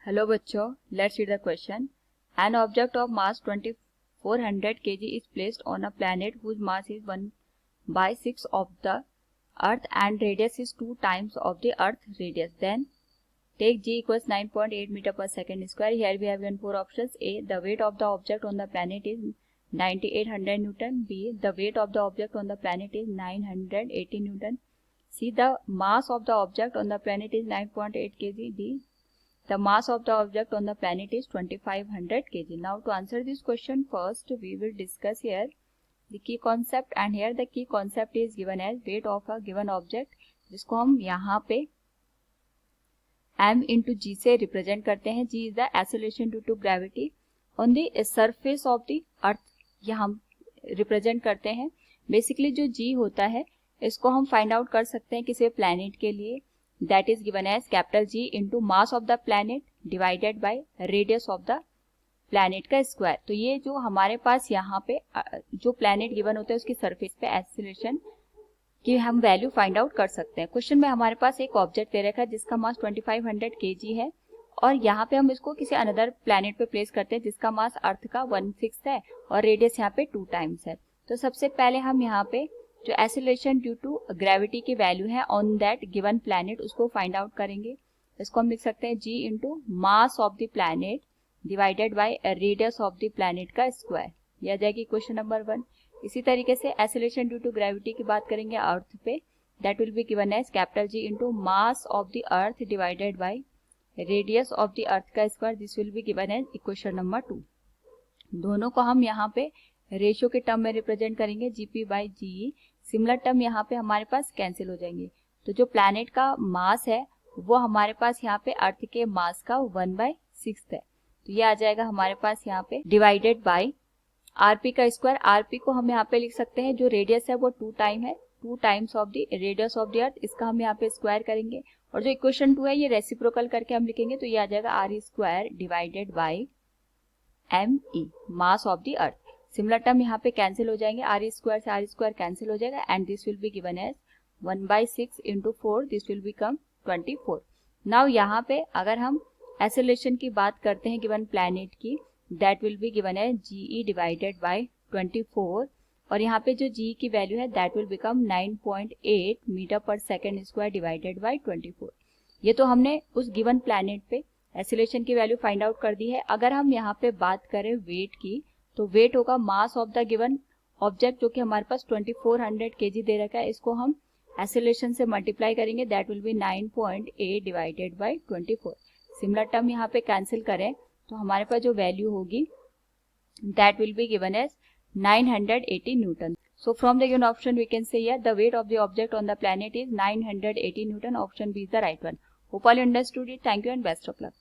Hello बच्चों, let's read the question. An object of mass 2400 kg is placed on a planet whose mass is 1/6 of the earth and radius is 2 times of the earth radius. Then take g equals 9.8 meter per second square. Here we have given 4 options. A, the weight of the object on the planet is 9800 Newton. B, the weight of the object on the planet is 980 Newton. C, the mass of the object on the planet is 9.8 kg. D, the mass of the object on the planet is 2500 kg. Now to answer this question, first we will discuss here the key concept, and here the key concept is given as weight of a given object, जिसको हम यहाँ पे m into g से represent करते हैं. g is the acceleration due to gravity on the surface of the earth, यहाँ हम represent करते हैं. बेसिकली जो g होता है इसको हम फाइंड आउट कर सकते हैं किसी प्लैनेट के लिए. That is given as capital G into mass of the planet divided by radius of the planet का स्क्वायर. तो ये जो हमारे पास यहाँ पे जो प्लैनेट गिवन होता है उसकी सरफेस पे एक्सीलरेशन की हम वैल्यू फाइंड आउट कर सकते हैं. क्वेश्चन में हमारे पास एक ऑब्जेक्ट दे रखा है जिसका मास 2500 kg है और यहाँ पे हम इसको किसी अनदर प्लैनेट पे प्लेस करते हैं जिसका मास अर्थ का 1/6 है और रेडियस यहाँ पे 2 टाइम्स है. तो सबसे पहले हम यहाँ पे जो एक्सीलरेशन ड्यू टू ग्रेविटी की वैल्यू है ऑन दैट गिवन प्लैनेट उसको फाइंड आउट करेंगे. इसको हम लिख सकते हैं g into mass of the planet divided by radius of the planet का स्क्वायर. ये आ जाएगी क्वेश्चन नंबर 1. इसी तरीके से एक्सीलरेशन ड्यू टू ग्रेविटी की बात करेंगे अर्थ पे, that will be given as capital G into mass of the earth divided by radius of the earth का square. This will be given as equation number 2. दोनों को हम यहाँ पे रेशियो के टर्म में रिप्रेजेंट करेंगे GP by G. Similar term यहाँ पे हमारे पास कैंसिल हो जाएंगे. तो जो प्लैनेट का मास है वो हमारे पास यहाँ पे अर्थ के मास का 1/6 है. तो ये आ जाएगा हमारे पास यहाँ पे डिवाइडेड बाय आरपी का स्क्वायर. आरपी को हम यहाँ पे लिख सकते हैं, जो रेडियस है वो 2 टाइम है, 2 times of the radius of the अर्थ. इसका हम यहाँ पे स्क्वायर करेंगे और जो इक्वेशन 2 है ये रेसिप्रोकल करके हम लिखेंगे. तो ये आ जाएगा R square divided by M E, mass of the earth. Similar term यहाँ पे कैंसिल हो जाएंगे, आर स्क्वायर से आर स्क्वायर कैंसिल हो जाएगा and this will be given as 1/6 into 4. This will become 24. Now यहाँ पे अगर हम एक्सीलरेशन की बात करते हैं गिवन प्लैनेट की, that will be given as GE divided by 24 और यहाँ पे जो जी की वैल्यू है दैट विल बिकम 9.8 मीटर पर सेकेंड स्क्वायर डिवाइडेड बाय 24. ये तो हमने उस गिवन प्लैनेट पे एक्सीलरेशन की वैल्यू फाइंड आउट कर दी है. अगर हम यहाँ पे बात करें वेट की, तो वेट होगा मास ऑफ द गिवन ऑब्जेक्ट जो कि हमारे पास 2400 kg दे रखा है. इसको हम एक्सीलरेशन से मल्टीप्लाई करेंगे, that will B 9.8 divided by 24. Similar term यहाँ पे कैंसिल करें तो हमारे पास जो वैल्यू होगी that will be given as 980 newton. So from the given option we can say here the weight of the object on the planet is 980 newton. Option B is the right one. Hope all you understood it. Thank you and best of luck.